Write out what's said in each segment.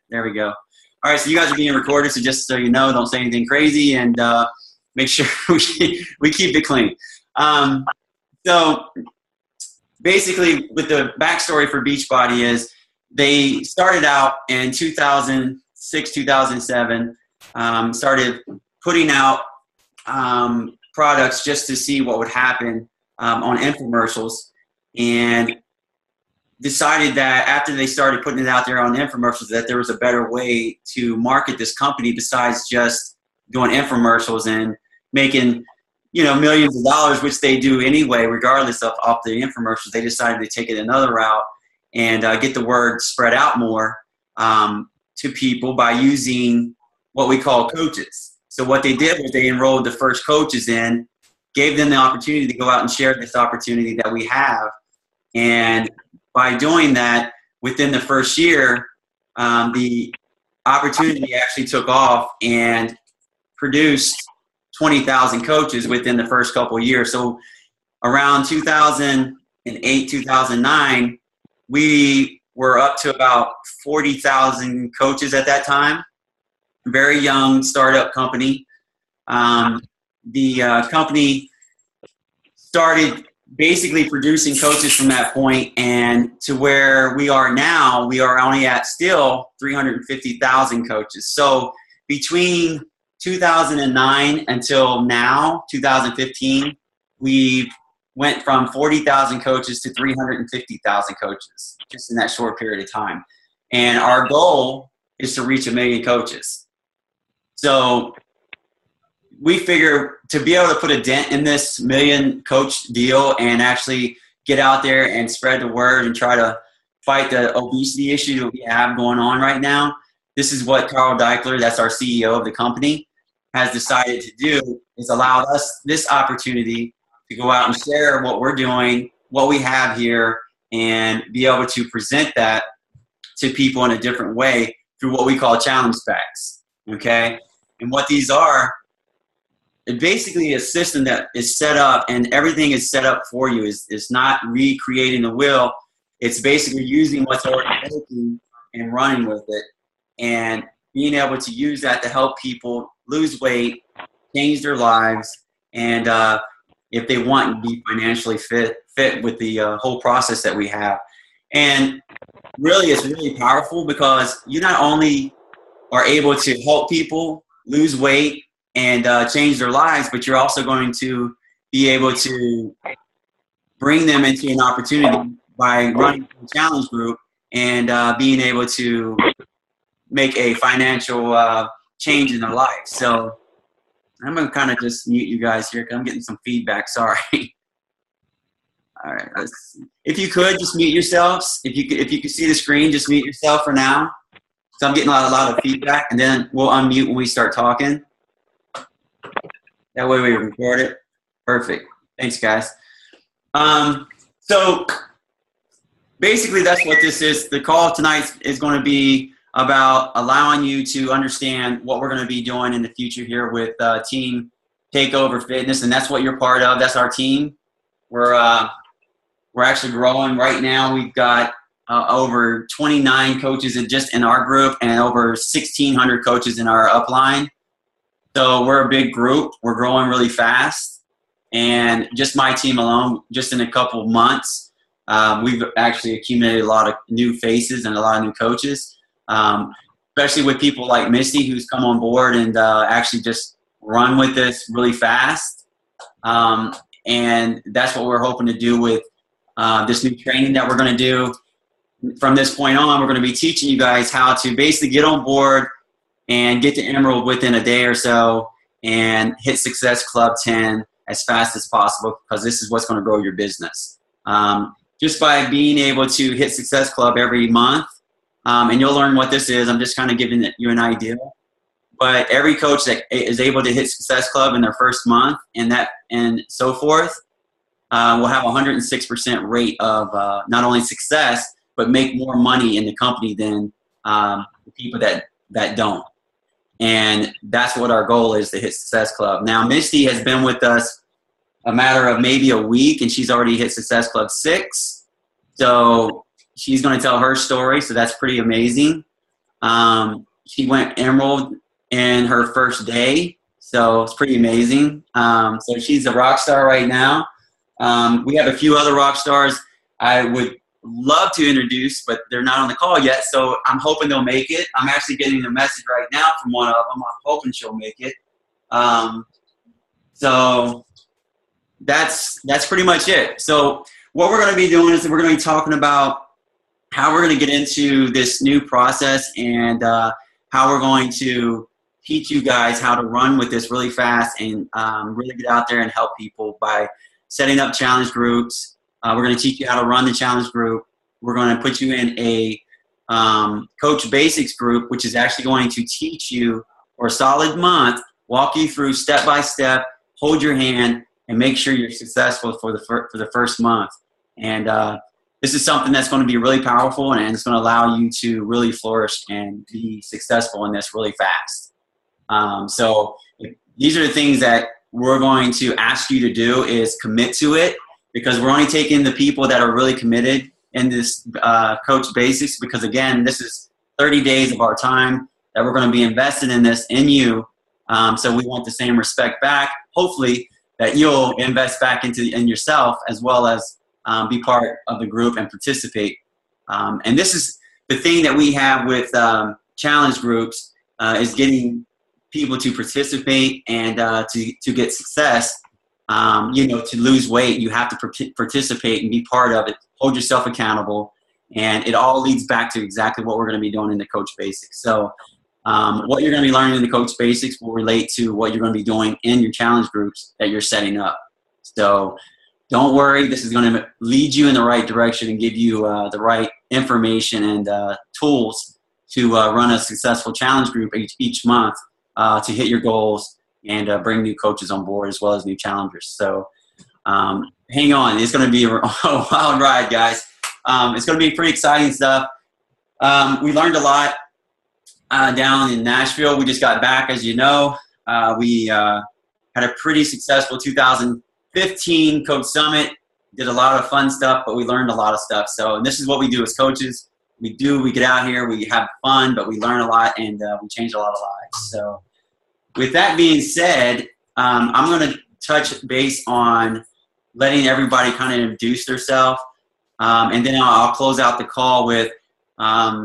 There we go. All right, so you guys are being recorded, so just so you know, don't say anything crazy, and make sure we keep it clean. So basically, with the backstory for Beachbody is they started out in 2006, 2007, started putting out products just to see what would happen on infomercials, and decided that after they started putting it out there on infomercials that there was a better way to market this company besides just doing infomercials and making, you know, millions of dollars, which they do anyway, regardless of the infomercials. They decided to take it another route and get the word spread out more to people by using what we call coaches. So what they did was they enrolled the first coaches in, gave them the opportunity to go out and share this opportunity that we have. And by doing that, within the first year, the opportunity actually took off and produced 20,000 coaches within the first couple of years. So around 2008, 2009, we were up to about 40,000 coaches at that time. Very young startup company. The company started basically producing coaches from that point, and to where we are now, we are only at still 350,000 coaches. So between 2009 until now, 2015, we went from 40,000 coaches to 350,000 coaches just in that short period of time. And our goal is to reach 1 million coaches. So we figure to be able to put a dent in this 1 million coach deal and actually get out there and spread the word and try to fight the obesity issue that we have going on right now, this is what Carl Deichler, that's our CEO of the company, has decided to do, is allow us this opportunity to go out and share what we're doing, what we have here, and be able to present that to people in a different way through what we call challenge packs, okay? And what these are, it's basically a system that is set up and everything is set up for you. It's not recreating the wheel. It's basically using what's already working and running with it and being able to use that to help people lose weight, change their lives, and if they want to be financially fit with the whole process that we have. And really, it's really powerful because you not only are able to help people lose weight and change their lives, but you're also going to be able to bring them into an opportunity by running a challenge group and being able to make a financial change in their life. So I'm going to kind of just mute you guys here because I'm getting some feedback. Sorry. All right. If you could, just mute yourselves. If you could see the screen, just mute yourself for now. So I'm getting a lot of feedback, and then we'll unmute when we start talking. That way we record it. Perfect. Thanks, guys. So basically that's what this is. The call tonight is going to be about allowing you to understand what we're going to be doing in the future here with Team Takeover Fitness, and that's what you're part of. That's our team. We're actually growing right now. We've got over 29 coaches just in our group and over 1,600 coaches in our upline. So we're a big group. We're growing really fast. And just my team alone, just in a couple of months, we've actually accumulated a lot of new faces and a lot of new coaches, especially with people like Misty, who's come on board and actually just run with this really fast. And that's what we're hoping to do with this new training that we're going to do. From this point on, we're going to be teaching you guys how to basically get on board and get to Emerald within a day or so and hit Success Club 10 as fast as possible, because this is what's going to grow your business. Just by being able to hit Success Club every month, and you'll learn what this is. I'm just kind of giving you an idea. But every coach that is able to hit Success Club in their first month and so forth will have a 106% rate of not only success, but make more money in the company than the people that don't. And that's what our goal is, to hit Success Club. Now, Misty has been with us a matter of maybe a week, and she's already hit Success Club 6. So she's going to tell her story, so that's pretty amazing. She went Emerald in her first day, so it's pretty amazing. So she's a rock star right now. We have a few other rock stars I would love to introduce, but they're not on the call yet, so I'm hoping they'll make it. I'm actually getting a message right now from one of them. I'm hoping she'll make it. So that's pretty much it. So what we're going to be doing is we're going to be talking about how we're going to get into this new process and how we're going to teach you guys how to run with this really fast and really get out there and help people by setting up challenge groups. We're going to teach you how to run the challenge group. We're going to put you in a Coach Basics group, which is actually going to teach you for a solid month, walk you through step by step, hold your hand, and make sure you're successful for the first month. And this is something that's going to be really powerful, and it's going to allow you to really flourish and be successful in this really fast. So these are the things that we're going to ask you to do is commit to it, because we're only taking the people that are really committed in this Coach Basics, because again, this is 30 days of our time that we're going to be invested in this in you. So we want the same respect back, hopefully, that you'll invest back in yourself as well as be part of the group and participate. And this is the thing that we have with challenge groups is getting people to participate and to get success. To lose weight, you have to participate and be part of it. Hold yourself accountable. And it all leads back to exactly what we're going to be doing in the Coach Basics. So what you're going to be learning in the Coach Basics will relate to what you're going to be doing in your challenge groups that you're setting up. So don't worry. This is going to lead you in the right direction and give you the right information and tools to run a successful challenge group each month to hit your goals and bring new coaches on board as well as new challengers. So hang on. It's going to be a wild ride, guys. It's going to be pretty exciting stuff. We learned a lot down in Nashville. We just got back, as you know. We had a pretty successful 2015 Coach Summit. Did a lot of fun stuff, but we learned a lot of stuff. So and this is what we do as coaches. We get out here, we have fun, but we learn a lot, and we change a lot of lives. So with that being said, I'm going to touch base on letting everybody kind of introduce themselves, and then I'll close out the call with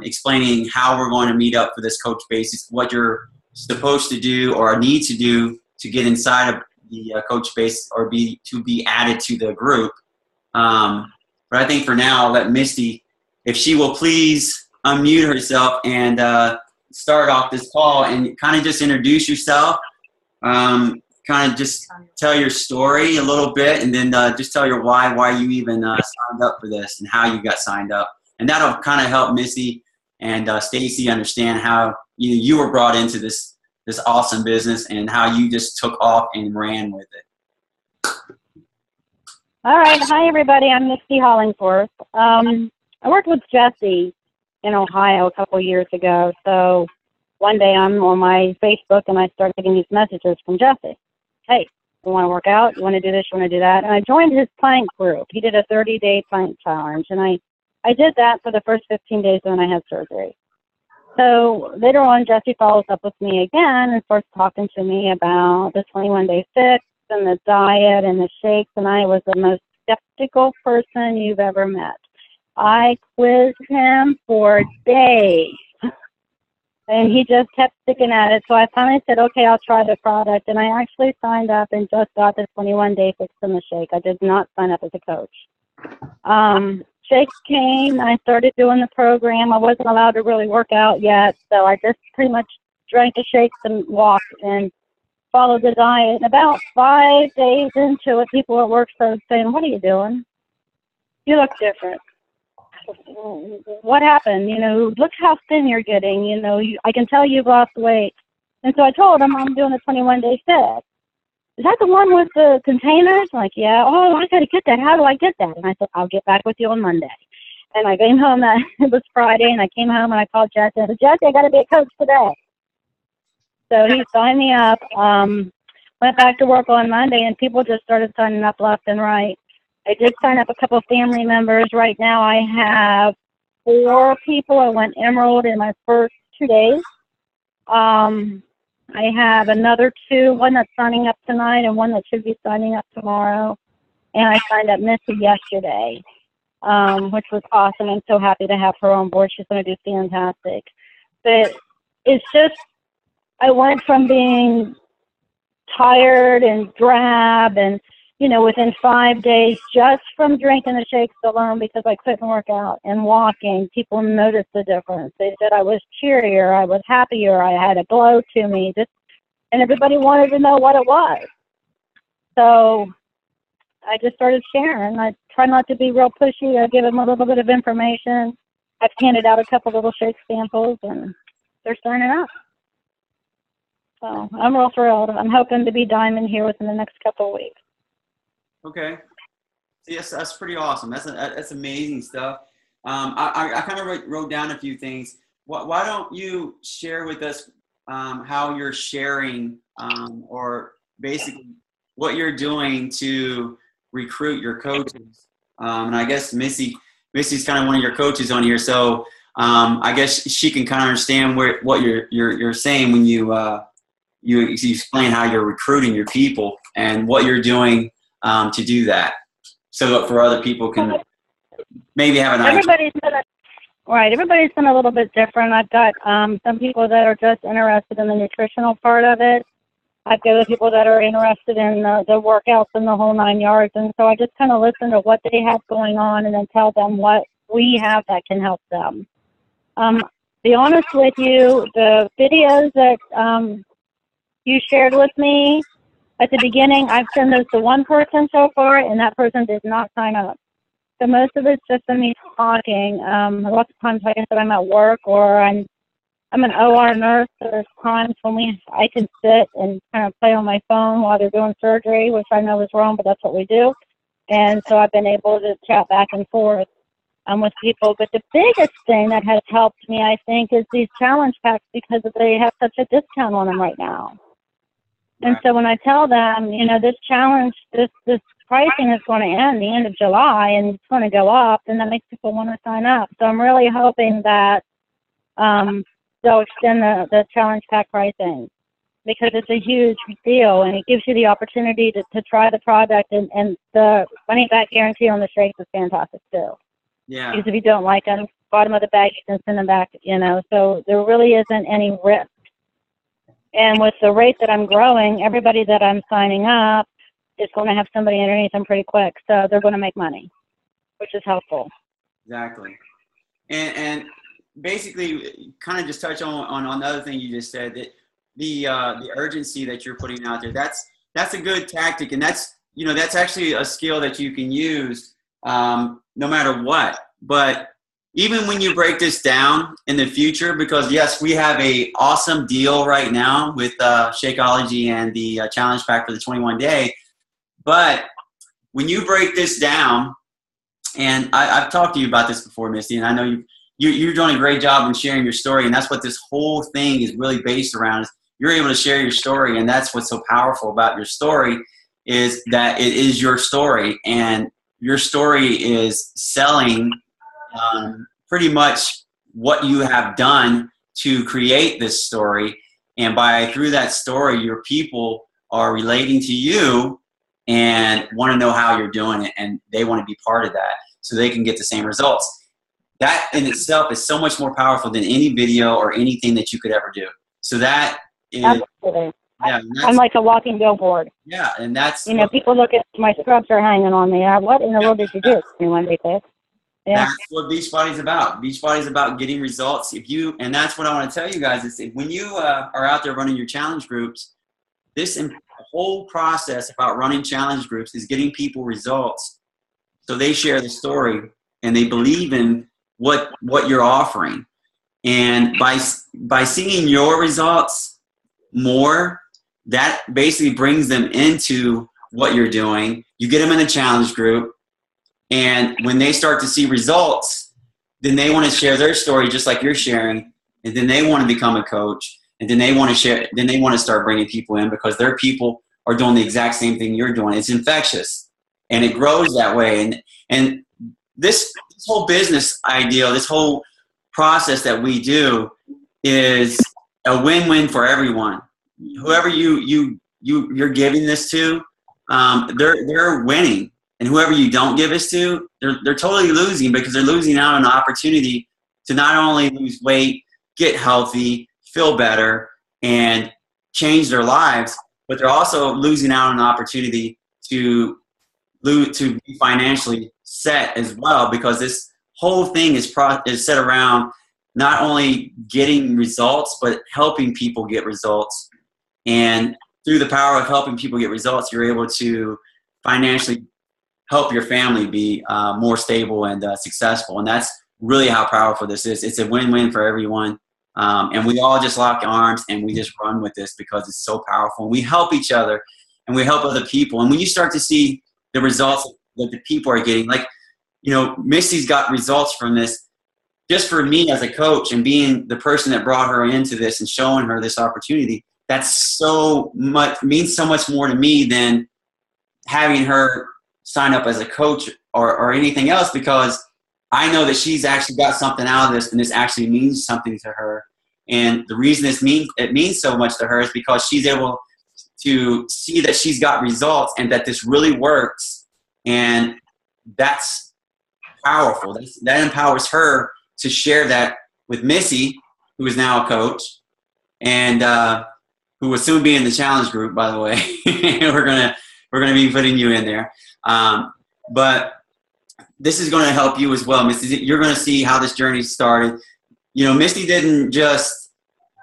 explaining how we're going to meet up for this Coach Basics, what you're supposed to do or need to do to get inside of the Coach Basics or to be added to the group. But I think for now, I'll let Misty, if she will please unmute herself and start off this call and kind of just introduce yourself, kind of just tell your story a little bit, and then just tell your why you even signed up for this and how you got signed up. And that'll kind of help Missy and Stacy understand how you were brought into this awesome business and how you just took off and ran with it. All right. Hi, everybody. I'm Misty Hollingforth. I worked with Jesse in Ohio a couple years ago. So one day I'm on my Facebook and I started getting these messages from Jesse. Hey, you want to work out? You want to do this? You want to do that? And I joined his plank group. He did a 30-day plank challenge. And I did that for the first 15 days when I had surgery. So later on, Jesse follows up with me again and starts talking to me about the 21-day fix and the diet and the shakes. And I was the most skeptical person you've ever met. I quizzed him for days, and he just kept sticking at it. So I finally said, okay, I'll try the product. And I actually signed up and just got the 21-day fix and the shake. I did not sign up as a coach. Shakes came. I started doing the program. I wasn't allowed to really work out yet, so I just pretty much drank the shakes and walked and followed the diet. And about 5 days into it, people at work started saying, what are you doing? You look different. What happened? Look how thin you're getting. I can tell you've lost weight. And so I told them I'm doing a 21-day fix. Is that the one with the containers? I'm like, yeah. Oh, I got to get that. How do I get that? And I said, I'll get back with you on Monday. And I came home. It was Friday, and I came home and I called Jesse. I said, Jesse, I got to be a coach today. So he signed me up. Went back to work on Monday, and people just started signing up left and right. I did sign up a couple of family members. Right now I have 4 people. I went Emerald in my first 2 days. I have another 2, one that's signing up tonight and one that should be signing up tomorrow. And I signed up Missy yesterday, which was awesome. I'm so happy to have her on board. She's going to do fantastic. But it's just, I went from being tired and drab and, you know, within 5 days, just from drinking the shakes alone because I couldn't work out and walking, people noticed the difference. They said I was cheerier, I was happier, I had a glow to me, and everybody wanted to know what it was. So I just started sharing. I try not to be real pushy. I give them a little bit of information. I've handed out a couple little shake samples, and they're signing up. So I'm real thrilled. I'm hoping to be diamond here within the next couple of weeks. Okay. Yes, that's pretty awesome. That's amazing stuff. I kind of wrote down a few things. Why don't you share with us how you're sharing or basically what you're doing to recruit your coaches? And I guess Missy's kind of one of your coaches on here, so I guess she can kind of understand what you're saying when you explain how you're recruiting your people and what you're doing to do that, so that for other people can maybe have an idea. Everybody's been a little bit different. I've got some people that are just interested in the nutritional part of it. I've got other people that are interested in the workouts and the whole 9 yards. And so I just kind of listen to what they have going on and then tell them what we have that can help them. Be honest with you, the videos that you shared with me at the beginning, I've sent those to one person so far, and that person did not sign up. So most of it's just me talking. Lots of times, like I said, I'm at work or I'm an OR nurse. So there's times when I can sit and kind of play on my phone while they're doing surgery, which I know is wrong, but that's what we do. And so I've been able to chat back and forth with people. But the biggest thing that has helped me, I think, is these challenge packs because they have such a discount on them right now. And so when I tell them, you know, this challenge, this pricing is going to end the end of July and it's going to go up, and that makes people want to sign up. So I'm really hoping that they'll extend the challenge pack pricing because it's a huge deal and it gives you the opportunity to try the product, and the money back guarantee on the shakes is fantastic too. Yeah. Because if you don't like them, bottom of the bag, you can send them back, you know, so there really isn't any risk. And with the rate that I'm growing, everybody that I'm signing up is going to have somebody underneath them pretty quick. So they're going to make money, which is helpful. Exactly. And basically kind of just touch on another thing you just said, that the urgency that you're putting out there, that's a good tactic. And that's actually a skill that you can use no matter what. But even when you break this down in the future, because yes, we have a awesome deal right now with Shakeology and the challenge pack for the 21-day. But when you break this down, and I've talked to you about this before, Misty, and I know you're doing a great job in sharing your story, and that's what this whole thing is really based around. Is you're able to share your story, and that's what's so powerful about your story, is that it is your story, and your story is selling pretty much what you have done to create this story. And through that story, your people are relating to you and want to know how you're doing it, and they want to be part of that so they can get the same results. That in itself is so much more powerful than any video or anything that you could ever do. So that is, absolutely. Yeah, I'm like a walking billboard. Yeah, and that's, you know, people look at my scrubs are hanging on me. What in the world did you do? One day, yeah. That's what Beachbody's about. Beachbody's about getting results. And that's what I want to tell you guys is that when you are out there running your challenge groups, this whole process about running challenge groups is getting people results. So they share the story and they believe in what you're offering. And by seeing your results more, that basically brings them into what you're doing. You get them in a challenge group. And when they start to see results, then they want to share their story just like you're sharing. And then they want to become a coach. And then they want to share. Then they want to start bringing people in because their people are doing the exact same thing you're doing. It's infectious, and it grows that way. And this whole business idea, this whole process that we do, is a win-win for everyone. Whoever you're giving this to, they're winning, and whoever you don't give this to, they're totally losing, because they're losing out on an opportunity to not only lose weight, get healthy, feel better, and change their lives, but they're also losing out on an opportunity to be financially set as well, because this whole thing is set around not only getting results, but helping people get results. And through the power of helping people get results, you're able to financially help your family be more stable and successful. And that's really how powerful this is. It's a win-win for everyone. And we all just lock arms and we just run with this because it's so powerful. And we help each other and we help other people. And when you start to see the results that the people are getting, like, you know, Misty's got results from this. Just for me as a coach and being the person that brought her into this and showing her this opportunity, that's so much, means so much more to me than having her sign up as a coach or anything else, because I know that she's actually got something out of this, and this actually means something to her. And the reason it means so much to her is because she's able to see that she's got results and that this really works. And that's powerful. That empowers her to share that with Missy, who is now a coach, and who will soon be in the challenge group, by the way. we're gonna be putting you in there. But this is going to help you as well, Misty. You're going to see how this journey started. You know, Misty didn't just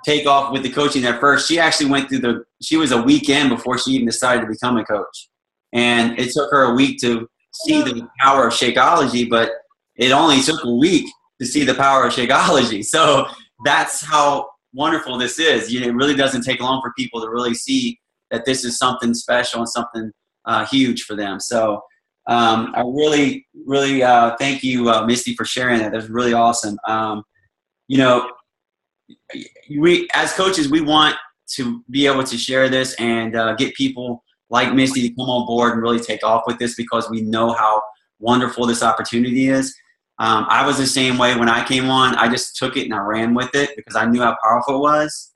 take off with the coaching at first. She actually went through she was a weekend before she even decided to become a coach. And it took her a week to see the power of Shakeology, but it only took a week to see the power of Shakeology. So that's how wonderful this is. You know, it really doesn't take long for people to really see that this is something special and something huge for them. So I really, really thank you, Misty, for sharing that. That's really awesome. You know, we as coaches, we want to be able to share this and get people like Misty to come on board and really take off with this, because we know how wonderful this opportunity is. I was the same way when I came on. I just took it and I ran with it because I knew how powerful it was.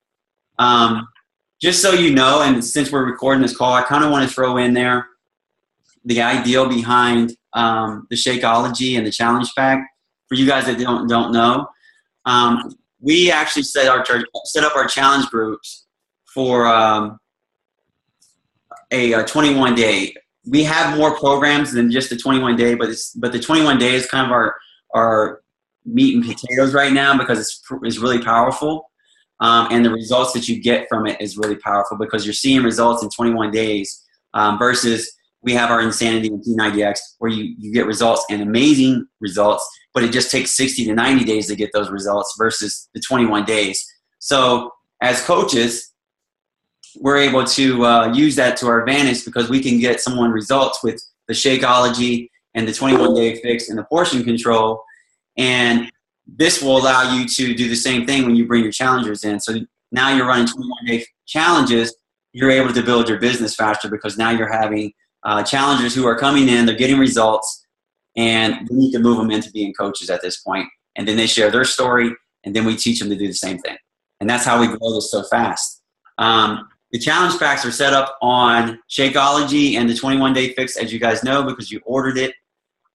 Just so you know, and since we're recording this call, I kind of want to throw in there the ideal behind the Shakeology and the challenge pack. For you guys that don't know, we actually set up our challenge groups for a 21-day. We have more programs than just the 21-day, but the 21-day is kind of our meat and potatoes right now, because it's really powerful. And the results that you get from it is really powerful, because you're seeing results in 21 days versus we have our Insanity and T90X, where you get results and amazing results, but it just takes 60 to 90 days to get those results versus the 21 days. So as coaches, we're able to use that to our advantage, because we can get someone results with the Shakeology and the 21-day fix and the portion control. And this will allow you to do the same thing when you bring your challengers in. So now you're running 21-day challenges. You're able to build your business faster, because now you're having challengers who are coming in, they're getting results, and we need to move them into being coaches at this point. And then they share their story, and then we teach them to do the same thing. And that's how we grow this so fast. The challenge packs are set up on Shakeology and the 21-day fix, as you guys know, because you ordered it.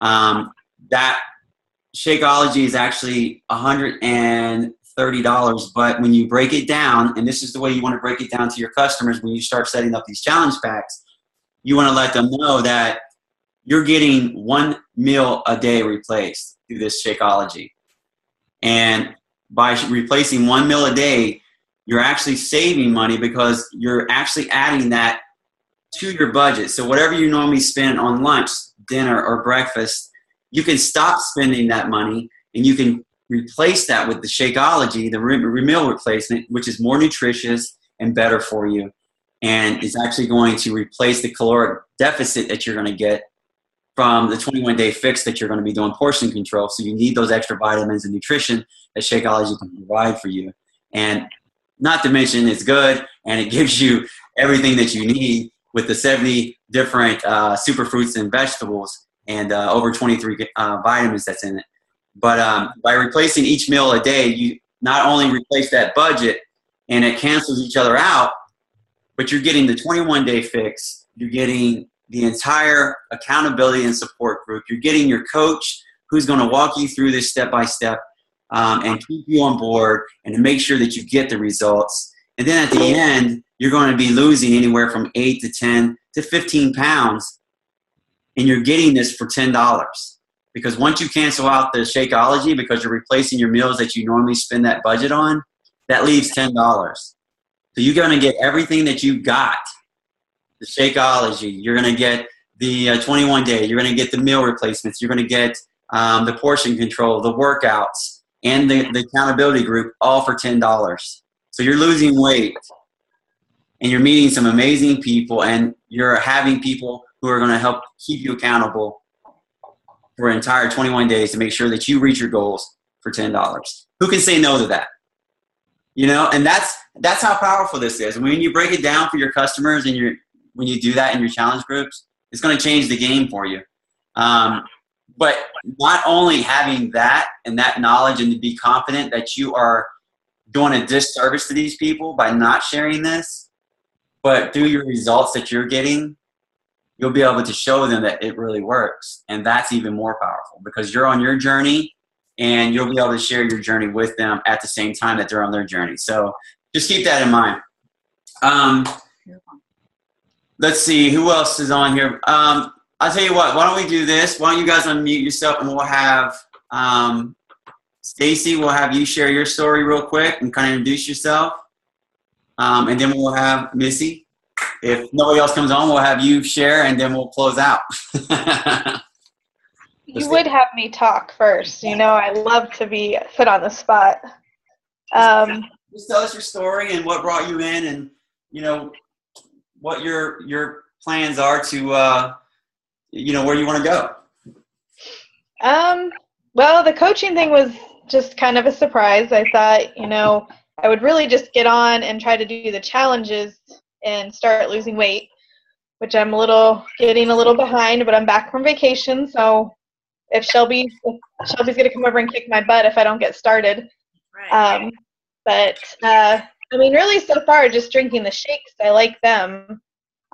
That Shakeology is actually $130, but when you break it down, and this is the way you want to break it down to your customers when you start setting up these challenge packs, you want to let them know that you're getting 1 meal a day replaced through this Shakeology. And by replacing 1 meal a day, you're actually saving money, because you're actually adding that to your budget. So whatever you normally spend on lunch, dinner, or breakfast, you can stop spending that money and you can replace that with the Shakeology, the meal replacement, which is more nutritious and better for you. And is actually going to replace the caloric deficit that you're going to get from the 21-day fix that you're going to be doing portion control. So you need those extra vitamins and nutrition that Shakeology can provide for you. And not to mention it's good, and it gives you everything that you need with the 70 different superfruits and vegetables and over 23 vitamins that's in it. But by replacing each meal a day, not only replace that budget and it cancels each other out, but you're getting the 21-day fix. You're getting the entire accountability and support group. You're getting your coach who's going to walk you through this step by step and keep you on board and to make sure that you get the results. And then at the end, you're going to be losing anywhere from 8 to 10 to 15 pounds. And you're getting this for $10. Because once you cancel out the Shakeology, because you're replacing your meals that you normally spend that budget on, that leaves $10. So you're going to get everything that you got. The Shakeology, you're going to get the 21-day, you're going to get the meal replacements, you're going to get the portion control, the workouts, and the accountability group, all for $10. So you're losing weight, and you're meeting some amazing people, and you're having people who are going to help keep you accountable for an entire 21 days to make sure that you reach your goals for $10. Who can say no to that? You know, and that's how powerful this is. When you break it down for your customers and when you do that in your challenge groups, it's going to change the game for you. But not only having that and that knowledge and to be confident that you are doing a disservice to these people by not sharing this, but through your results that you're getting, you'll be able to show them that it really works. And that's even more powerful because you're on your journey and you'll be able to share your journey with them at the same time that they're on their journey. So just keep that in mind. Let's see, who else is on here? I'll tell you what, why don't we do this? Why don't you guys unmute yourself and we'll have Stacy, we'll have you share your story real quick and kind of introduce yourself. And then we'll have Missy. If nobody else comes on, we'll have you share, and then we'll close out. You would have me talk first. You know, I love to be put on the spot. Just tell us your story and what brought you in and, you know, what your plans are to, you know, where you want to go. Well, the coaching thing was just kind of a surprise. I thought, you know, I would really just get on and try to do the challenges and start losing weight, which I'm getting a little behind, but I'm back from vacation. So if Shelby's going to come over and kick my butt if I don't get started. Right. I mean, really so far just drinking the shakes, I like them.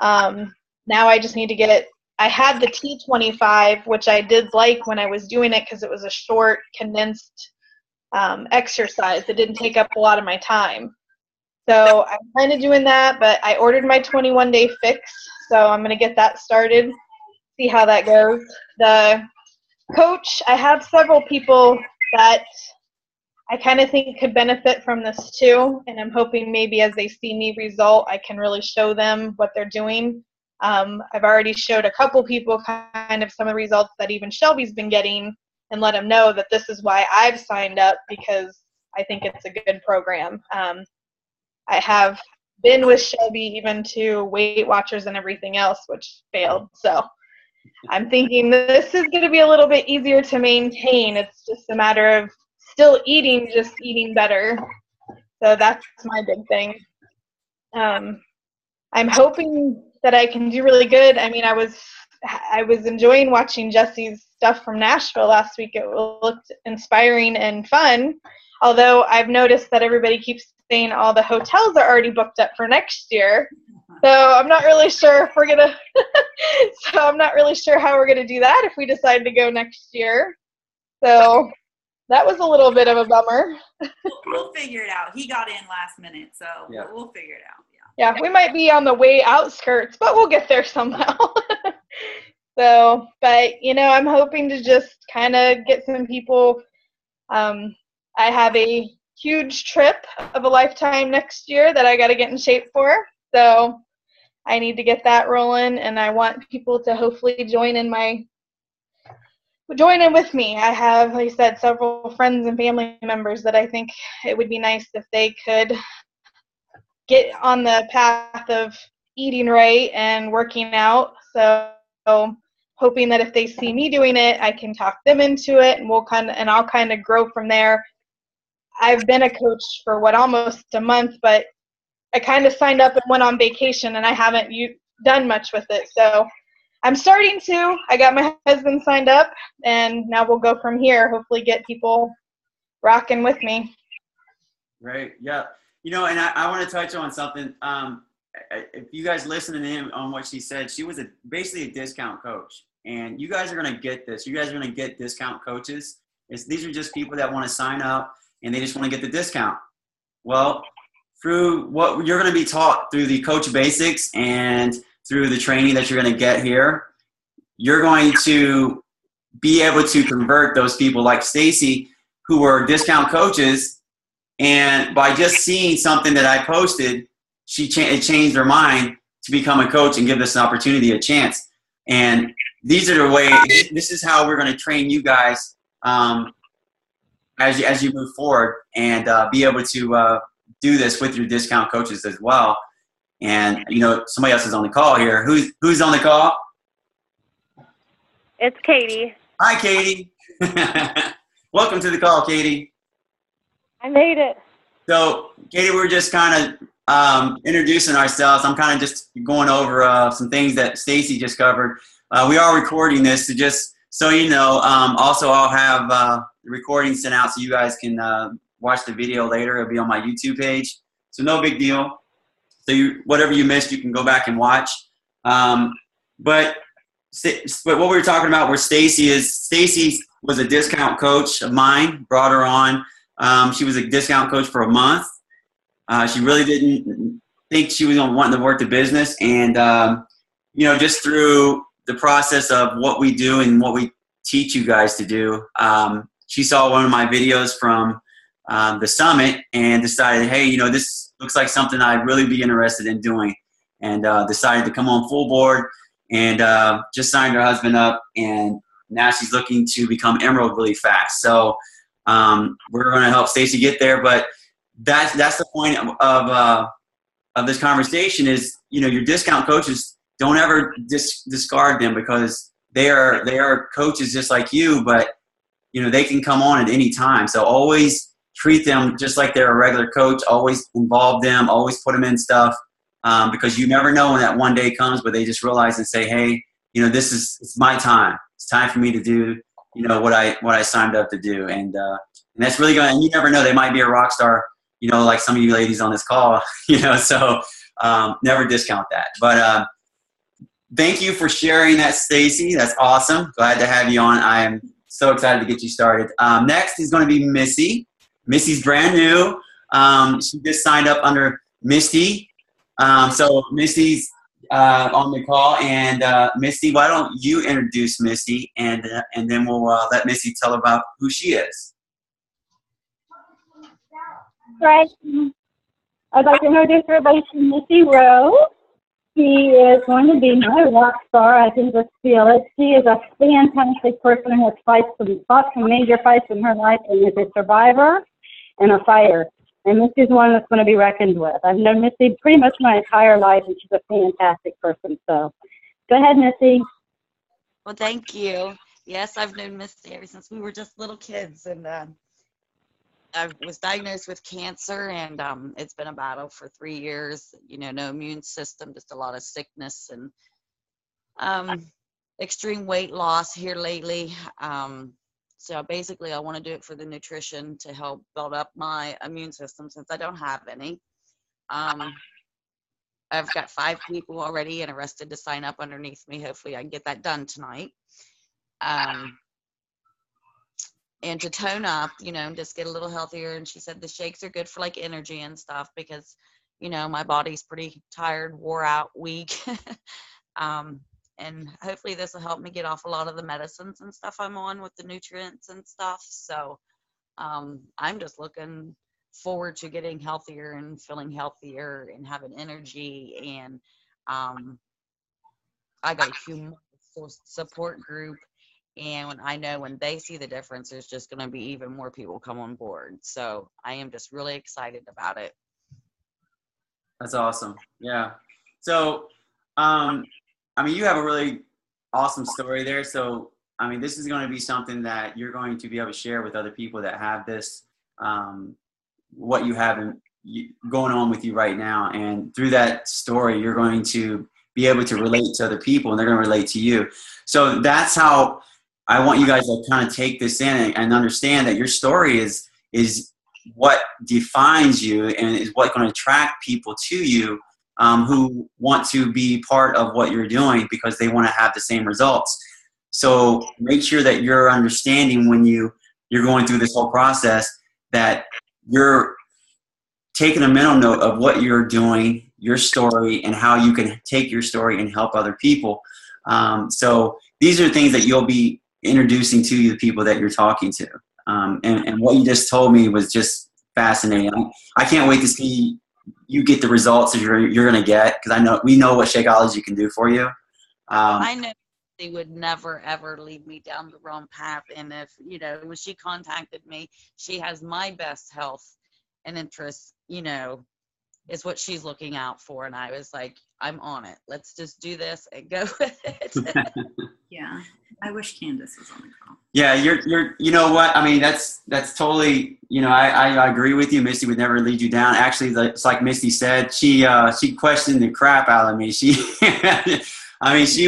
Now I just need to I had the T25, which I did like when I was doing it because it was a short, condensed exercise. It didn't take up a lot of my time. So I'm kind of doing that, but I ordered my 21-day fix, so I'm going to get that started, see how that goes. The coach, I have several people that I kind of think could benefit from this too, and I'm hoping maybe as they see me result, I can really show them what they're doing. I've already showed a couple people kind of some of the results that even Shelby's been getting and let them know that this is why I've signed up because I think it's a good program. I have been with Shelby even to Weight Watchers and everything else, which failed. So I'm thinking this is going to be a little bit easier to maintain. It's just a matter of still eating, just eating better. So that's my big thing. I'm hoping that I can do really good. I mean, I was enjoying watching Jesse's stuff from Nashville last week. It looked inspiring and fun, although I've noticed that everybody keeps saying all the hotels are already booked up for next year. So I'm not really sure if we're going to – so I'm not really sure how we're going to do that if we decide to go next year. So that was a little bit of a bummer. We'll figure it out. He got in last minute, so yeah. We'll figure it out. Yeah, we might be on the way outskirts, but we'll get there somehow. So, but, you know, I'm hoping to just kind of get some people. I have a huge trip of a lifetime next year that I got to get in shape for. So I need to get that rolling, and I want people to hopefully join in with me. I have, like I said, several friends and family members that I think it would be nice if they could get on the path of eating right and working out. So hoping that if they see me doing it, I can talk them into it, and I'll kind of grow from there. I've been a coach for almost a month, but I kind of signed up and went on vacation, and I haven't done much with it. So I'm starting to. I got my husband signed up, and now we'll go from here. Hopefully get people rocking with me. Right. Yeah. You know, and I want to touch on something. If you guys listening in on what she said, she was basically a discount coach. And you guys are going to get this. You guys are going to get discount coaches. These are just people that want to sign up and they just want to get the discount. Well, through what you're going to be taught through the Coach Basics and through the training that you're going to get here, you're going to be able to convert those people like Stacy who were discount coaches. And by just seeing something that I posted, it changed her mind to become a coach and give this an opportunity, a chance. And these are the ways, this is how we're going to train you guys as you move forward and be able to do this with your discount coaches as well. And, you know, somebody else is on the call here. Who's on the call? It's Katie. Hi, Katie. Welcome to the call, Katie. I made it. So, Katie, we're just kind of introducing ourselves. I'm kind of just going over some things that Stacy just covered. We are recording this, so just so you know. Also, I'll have the recording sent out so you guys can watch the video later. It'll be on my YouTube page, so no big deal. So whatever you missed, you can go back and watch. But what we were talking about where Stacy was a discount coach of mine, brought her on. She was a discount coach for a month. She really didn't think she was going to want to work the business. And, you know, just through the process of what we do and what we teach you guys to do, she saw one of my videos from the summit and decided, hey, you know, this looks like something I'd really be interested in doing. And decided to come on full board and just signed her husband up. And now she's looking to become Emerald really fast. So we're going to help Stacy get there. But that's the point of this conversation is, you know, your discount coaches, don't ever discard them because they are coaches just like you, but, you know, they can come on at any time. So always treat them just like they're a regular coach. Always involve them. Always put them in stuff because you never know when that one day comes where they just realize and say, hey, you know, it's my time. It's time for me to do, you know, what I signed up to do. And that's really going, and you never know, they might be a rock star, you know, like some of you ladies on this call, you know, so never discount that. But thank you for sharing that, Stacy. That's awesome. Glad to have you on. I am so excited to get you started. Next is going to be Missy. Missy's brand new. She just signed up under Misty. So Misty's on the call, and Misty, why don't you introduce Misty, and then we'll let Misty tell about who she is. Right. I'd like to introduce everybody to Missy Rowe. She is going to be my rock star. I can just feel it. She is a fantastic person who has fought some major fights in her life and is a survivor and a fighter. And Missy's one that's going to be reckoned with. I've known Missy pretty much my entire life, and she's a fantastic person. So go ahead, Missy. Well, thank you. Yes, I've known Missy ever since we were just little kids. And I was diagnosed with cancer, and it's been a battle for 3 years. You know, no immune system, just a lot of sickness and extreme weight loss here lately. So basically, I want to do it for the nutrition to help build up my immune system since I don't have any. I've got 5 people already interested to sign up underneath me. Hopefully, I can get that done tonight. And to tone up, you know, just get a little healthier. And she said the shakes are good for like energy and stuff because, you know, my body's pretty tired, wore out, weak. And hopefully this will help me get off a lot of the medicines and stuff I'm on with the nutrients and stuff. So I'm just looking forward to getting healthier and feeling healthier and having energy. And I got a humongous support group. And I know when they see the difference, there's just going to be even more people come on board. So I am just really excited about it. That's awesome. Yeah. So, I mean, you have a really awesome story there. So, I mean, this is going to be something that you're going to be able to share with other people that have this, what you have going on with you right now. And through that story, you're going to be able to relate to other people and they're going to relate to you. So that's how I want you guys to kind of take this in and understand that your story is what defines you and is what's going to attract people to you who want to be part of what you're doing because they want to have the same results. So make sure that you're understanding when you're going through this whole process that you're taking a mental note of what you're doing, your story, and how you can take your story and help other people. So these are things that you'll be introducing to the people that you're talking to. And what you just told me was just fascinating. I can't wait to see you get the results that you're going to get, because we know what Shakeology can do for you. I know they would never ever lead me down the wrong path, and if when she contacted me, she has my best health and interests, is what she's looking out for, and I was like, I'm on it. Let's just do this and go with it. Yeah, I wish Candace was on the call. Yeah, you know what? I mean, that's totally, I agree with you. Misty would never lead you down. Actually, it's like Misty said, she questioned the crap out of me. She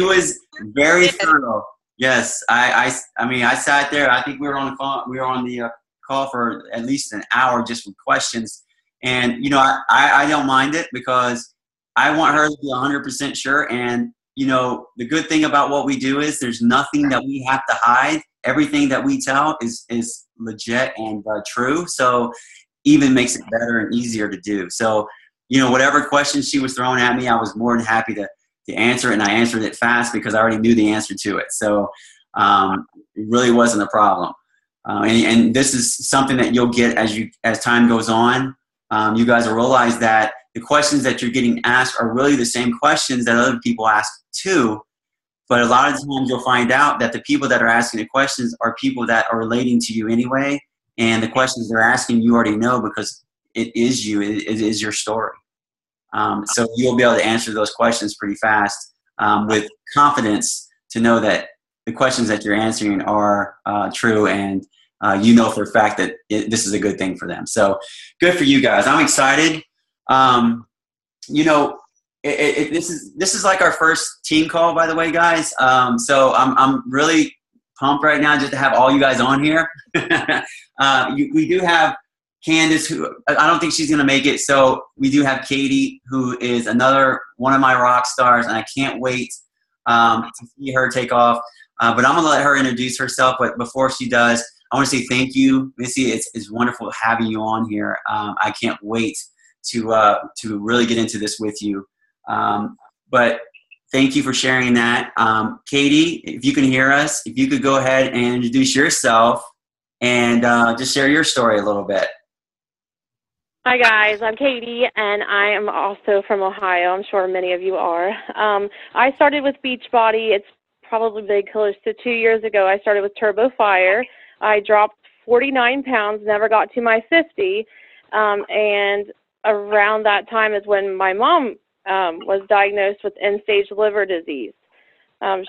was very thorough. Yes, I mean, I sat there. I think we were on the call. We were on the call for at least an hour just with questions. And I don't mind it because I want her to be 100% sure. And the good thing about what we do is there's nothing that we have to hide. Everything that we tell is legit and true. So even makes it better and easier to do. So whatever questions she was throwing at me, I was more than happy to answer it, and I answered it fast because I already knew the answer to it. So it really wasn't a problem. And this is something that you'll get as time goes on. You guys will realize that the questions that you're getting asked are really the same questions that other people ask too. But a lot of times you'll find out that the people that are asking the questions are people that are relating to you anyway. And the questions they're asking you already know because it is you. It is your story. So you'll be able to answer those questions pretty fast with confidence to know that the questions that you're answering are true, and for a fact that this is a good thing for them. So good for you guys. I'm excited. This is like our first team call, by the way, guys. So I'm really pumped right now just to have all you guys on here. We do have Candace, who I don't think she's going to make it. So we do have Katie, who is another one of my rock stars, and I can't wait to see her take off. But I'm going to let her introduce herself. But before she does, I want to say thank you, Missy. It's wonderful having you on here. I can't wait to really get into this with you. But thank you for sharing that. Katie, if you can hear us, if you could go ahead and introduce yourself and just share your story a little bit. Hi guys, I'm Katie, and I am also from Ohio. I'm sure many of you are. I started with Beachbody. It's probably been close to 2 years ago. I started with Turbo Fire. I dropped 49 pounds, never got to my 50, and around that time is when my mom was diagnosed with end-stage liver disease.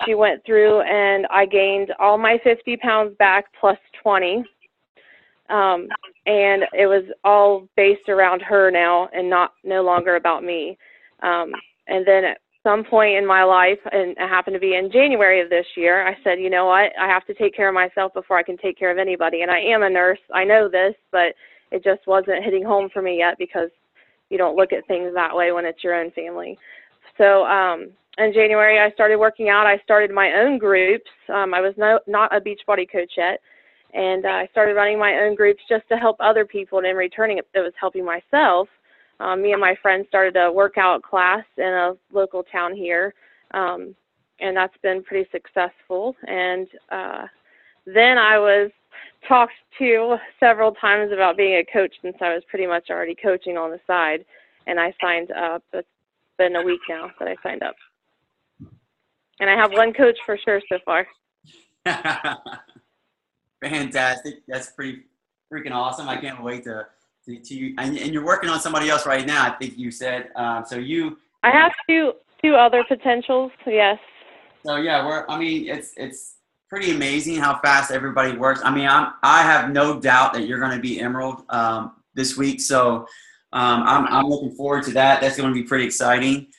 She went through, and I gained all my 50 pounds back plus 20. And it was all based around her now and no longer about me. And then at some point in my life, and it happened to be in January of this year, I said, you know what, I have to take care of myself before I can take care of anybody. And I am a nurse. I know this, but it just wasn't hitting home for me yet because you don't look at things that way when it's your own family. So in January, I started working out. I started my own groups. I was not a Beachbody coach yet. And I started running my own groups just to help other people, and in returning, it was helping myself. Me and my friends started a workout class in a local town here, and that's been pretty successful. And then I was talked to several times about being a coach since I was pretty much already coaching on the side, and I signed up. It's been a week now that I signed up. And I have one coach for sure so far. Fantastic. That's pretty freaking awesome. I can't wait to and you're working on somebody else right now, I think you said. I have two other potentials, yes. So yeah, it's pretty amazing how fast everybody works. I mean, I have no doubt that you're going to be Emerald this week. So I'm looking forward to that. That's going to be pretty exciting.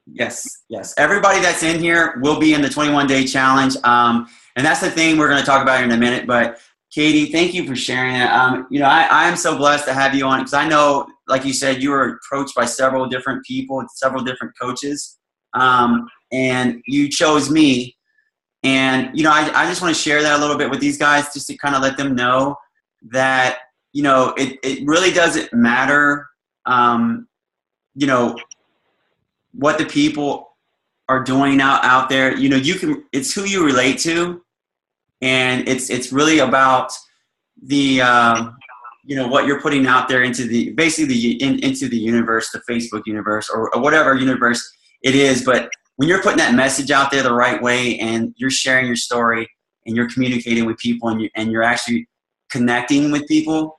Yes. Everybody that's in here will be in the 21-day challenge. And that's the thing we're going to talk about in a minute. But Katie, thank you for sharing it. I am so blessed to have you on because I know, like you said, you were approached by several different people, several different coaches, and you chose me. And, I just want to share that a little bit with these guys just to kind of let them know that, it really doesn't matter, what the people are doing out there. It's who you relate to. And it's really about the what you're putting out there into the into the universe, the Facebook universe, or whatever universe it is. But when you're putting that message out there the right way, and you're sharing your story, and you're communicating with people, and you're actually connecting with people,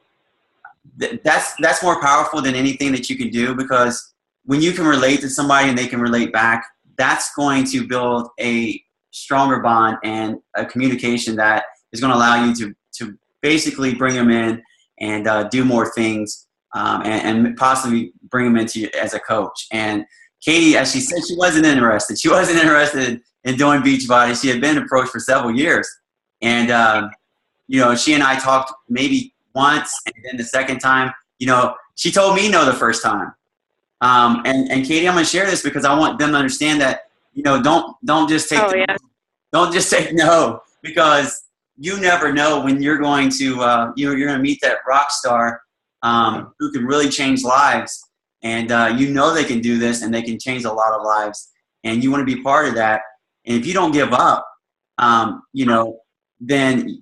that's more powerful than anything that you can do. Because when you can relate to somebody and they can relate back, that's going to build a stronger bond and a communication that is going to allow you to basically bring them in and do more things and possibly bring them into you as a coach. And Katie, as she said, she wasn't interested. She wasn't interested in doing Beachbody. She had been approached for several years. And, she and I talked maybe once, and then the second time, she told me no the first time. And Katie, I'm going to share this because I want them to understand that, don't just take don't just say no, because you never know when you're going to you're going to meet that rock star who can really change lives, and they can do this and they can change a lot of lives, and you want to be part of that. And if you don't give up, then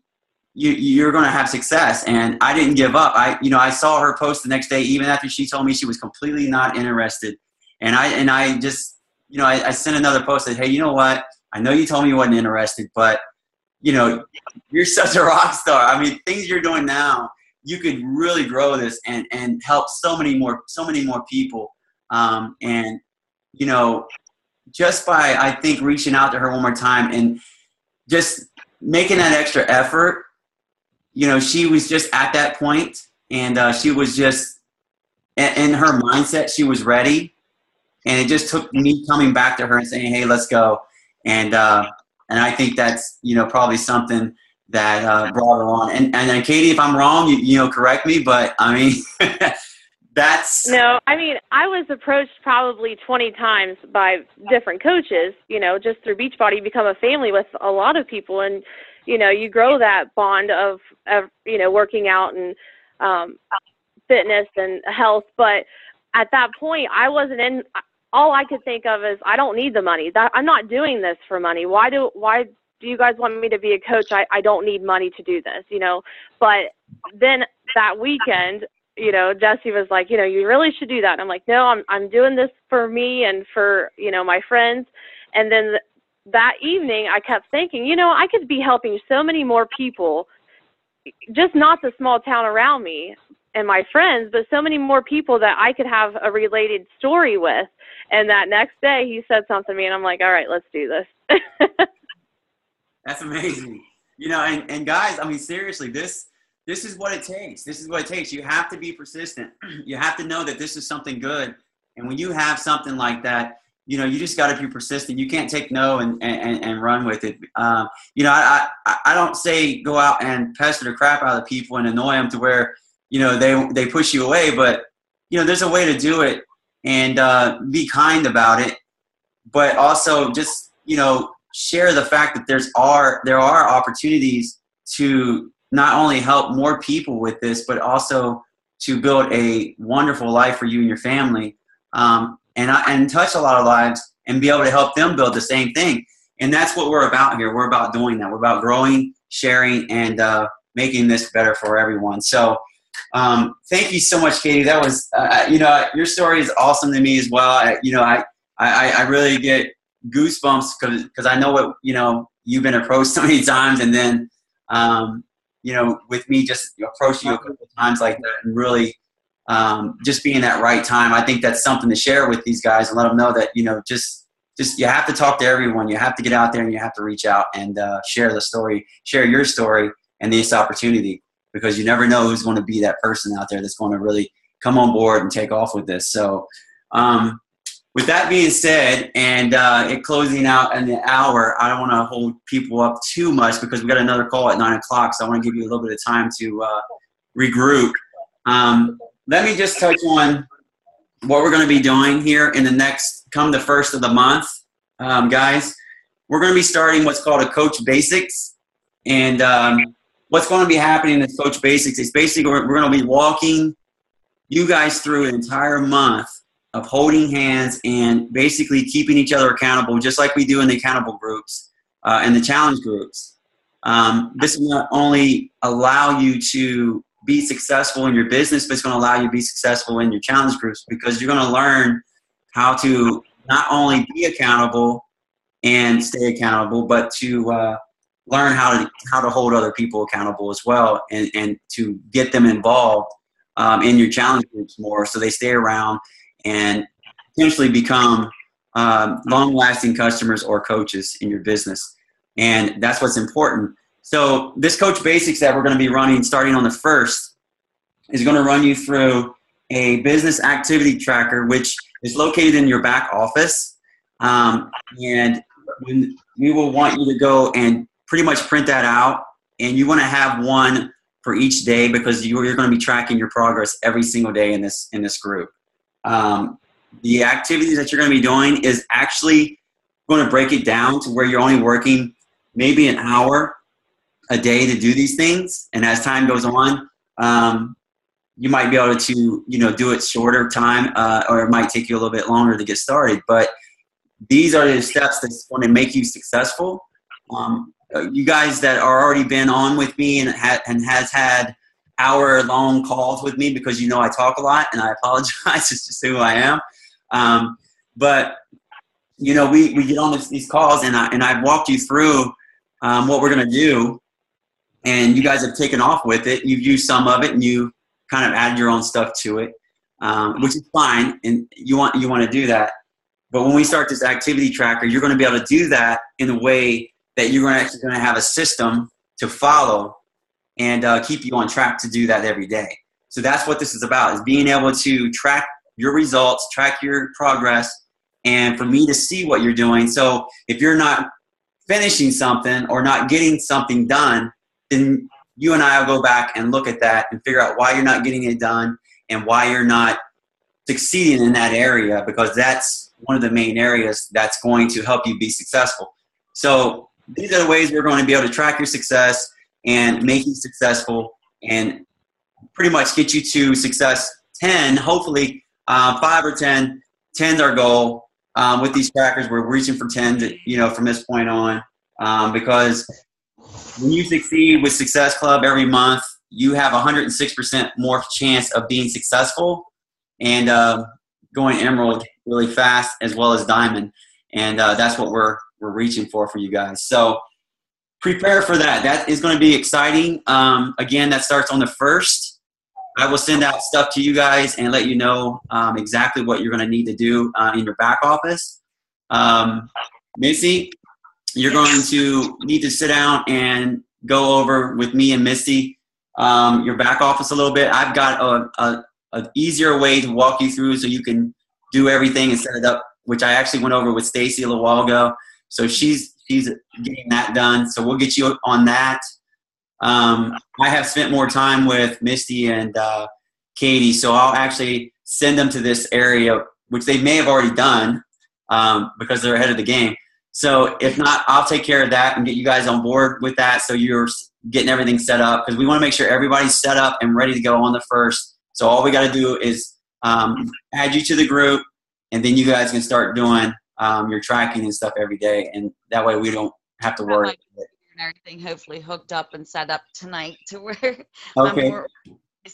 you're going to have success. And I didn't give up. I saw her post the next day, even after she told me she was completely not interested. And I just, I sent another post that, hey, you know what? I know you told me you wasn't interested, but, you're such a rock star. I mean, things you're doing now, you could really grow this and help so many more people. Just by, I think, reaching out to her one more time and just making that extra effort, she was just at that point, and she was just in her mindset. She was ready, and it just took me coming back to her and saying, "Hey, let's go." And I think that's probably something that brought her on. And then Katie, if I'm wrong, you correct me. But I mean, that's no. I mean, I was approached probably 20 times by different coaches. Just through Beachbody, you become a family with a lot of people, and you grow that bond of working out and fitness and health. But at that point, I wasn't in. All I could think of is, I don't need the money. I'm not doing this for money. Why do you guys want me to be a coach? I don't need money to do this, But then that weekend, Jesse was like, you really should do that. And I'm like, no, I'm doing this for me and for, my friends. And then that evening I kept thinking, I could be helping so many more people, just not the small town around me and my friends, but so many more people that I could have a related story with. And that next day he said something to me, and I'm like, all right, let's do this. That's amazing. And guys, I mean, seriously, this is what it takes. This is what it takes. You have to be persistent. You have to know that this is something good. And when you have something like that, you just got to be persistent. You can't take no and run with it. I don't say go out and pester the crap out of people and annoy them to where, they push you away. But, there's a way to do it, and be kind about it. But also just, share the fact that there are opportunities to not only help more people with this, but also to build a wonderful life for you and your family, and touch a lot of lives and be able to help them build the same thing. And that's what we're about here. We're about doing that. We're about growing, sharing, and making this better for everyone. So thank you so much, Katie. That was, your story is awesome to me as well. I really get goosebumps because I know what, you've been approached so many times, and then, with me just approaching you a couple of times like that, and really just being that right time. I think that's something to share with these guys and let them know that, just you have to talk to everyone. You have to get out there and you have to reach out and share your story and this opportunity, because you never know who's going to be that person out there that's going to really come on board and take off with this. So, with that being said, and it closing out in the hour, I don't want to hold people up too much because we got another call at 9 o'clock. So I want to give you a little bit of time to regroup. Let me just touch on what we're going to be doing here in the next, come the first of the month, guys. We're going to be starting what's called a Coach Basics. And what's going to be happening in Coach Basics is basically we're going to be walking you guys through an entire month of holding hands and basically keeping each other accountable, just like we do in the accountable groups and the challenge groups. This will not only allow you to be successful in your business, but it's going to allow you to be successful in your challenge groups, because you're going to learn how to not only be accountable and stay accountable, but to learn how to hold other people accountable as well, and to get them involved in your challenge groups more, so they stay around and potentially become long-lasting customers or coaches in your business. And that's what's important. So this Coach Basics that we're going to be running starting on the 1st is going to run you through a business activity tracker, which is located in your back office. And when we will want you to go and pretty much print that out, and you want to have one for each day, because you're going to be tracking your progress every single day in this group. The activities that you're going to be doing is actually going to break it down to where you're only working maybe an hour a day to do these things. And as time goes on, you might be able to, do it shorter time, or it might take you a little bit longer to get started. But these are the steps that's going to make you successful. You guys that are already been on with me and has had hour-long calls with me, because I talk a lot, and I apologize. It's just who I am. But we get on these calls, and I've walked you through what we're going to do, and you guys have taken off with it. You've used some of it, and you kind of add your own stuff to it, which is fine, and you want to do that. But when we start this activity tracker, you're going to be able to do that in a way that you're actually going to have a system to follow and keep you on track to do that every day. So that's what this is about, is being able to track your results, track your progress, and for me to see what you're doing. So if you're not finishing something or not getting something done, then you and I will go back and look at that and figure out why you're not getting it done and why you're not succeeding in that area, because that's one of the main areas that's going to help you be successful. So these are the ways we're going to be able to track your success and make you successful and pretty much get you to success 10, hopefully 5 or 10. 10's our goal. With these trackers, we're reaching for 10 from this point on, because when you succeed with Success Club every month, you have 106% more chance of being successful and going emerald really fast, as well as diamond. And that's what we're reaching for you guys. So prepare for that. That is going to be exciting. Again, that starts on the 1st. I will send out stuff to you guys and let you know exactly what you're going to need to do in your back office. Missy, you're going to need to sit down and go over with me and Misty your back office a little bit. I've got an easier way to walk you through so you can do everything and set it up, which I actually went over with Stacy a little while ago. So she's getting that done. So we'll get you on that. I have spent more time with Misty and Katie, so I'll actually send them to this area, which they may have already done because they're ahead of the game. So if not, I'll take care of that and get you guys on board with that, so you're getting everything set up, because we want to make sure everybody's set up and ready to go on the 1st. So all we got to do is add you to the group, and then you guys can start doing your tracking and stuff every day, and that way we don't have to worry. And everything hopefully hooked up and set up tonight to where okay.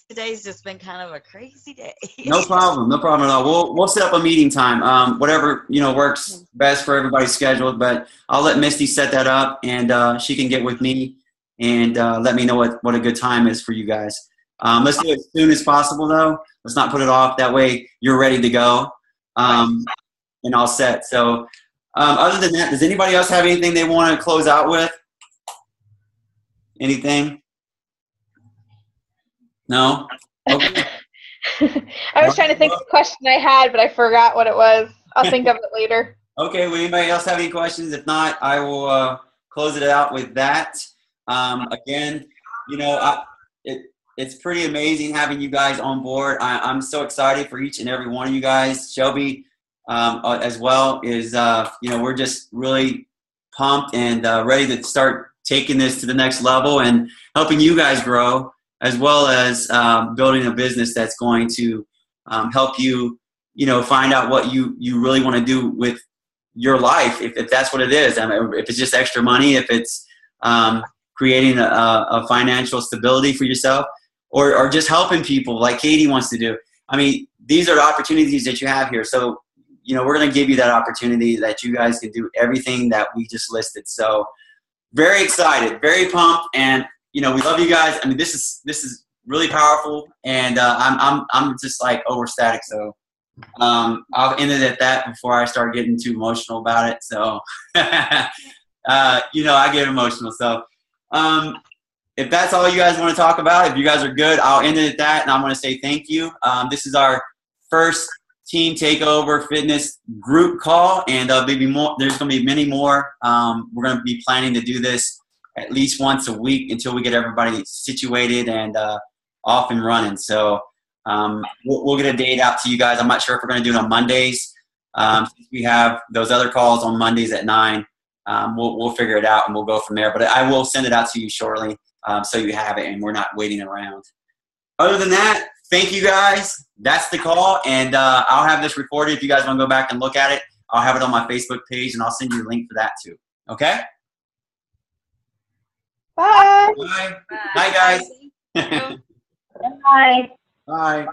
Today's just been kind of a crazy day. No problem at all. We'll set up a meeting time, whatever works best for everybody's schedule. But I'll let Misty set that up, and she can get with me and let me know what a good time is for you guys. Let's do it as soon as possible, though. Let's not put it off. That way you're ready to go and all set. So other than that, does anybody else have anything they want to close out with? Anything? No? Okay. I was trying to think of the question I had, but I forgot what it was. I'll think of it later. Okay, will anybody else have any questions? If not, I will close it out with that. Again, you know, it's pretty amazing having you guys on board. I'm so excited for each and every one of you guys. Shelby, as well, is, you know, we're just really pumped and ready to start taking this to the next level and helping you guys grow, as well as building a business that's going to help you, you know, find out what you really want to do with your life, if that's what it is. I mean, if it's just extra money, if it's creating a financial stability for yourself, or just helping people like Katie wants to do. I mean, these are the opportunities that you have here. So, you know, we're going to give you that opportunity that you guys can do everything that we just listed. So very excited, very pumped. And, you know, we love you guys. I mean, this is really powerful, and I'm just like overstatic. So I'll end it at that before I start getting too emotional about it. So, you know, I get emotional. So, if that's all you guys want to talk about, if you guys are good, I'll end it at that, and I'm going to say thank you. This is our first Team Takeover Fitness group call, and there's going to be many more. We're going to be planning to do this at least once a week until we get everybody situated and off and running. So we'll get a date out to you guys. I'm not sure if we're going to do it on Mondays. Since we have those other calls on Mondays at 9, we'll figure it out, and we'll go from there. But I will send it out to you shortly. So you have it, and we're not waiting around. Other than that, thank you guys. That's the call, and I'll have this recorded. If you guys want to go back and look at it, I'll have it on my Facebook page, and I'll send you a link for that too. Okay? Bye. Bye. Bye, guys. Bye. Bye.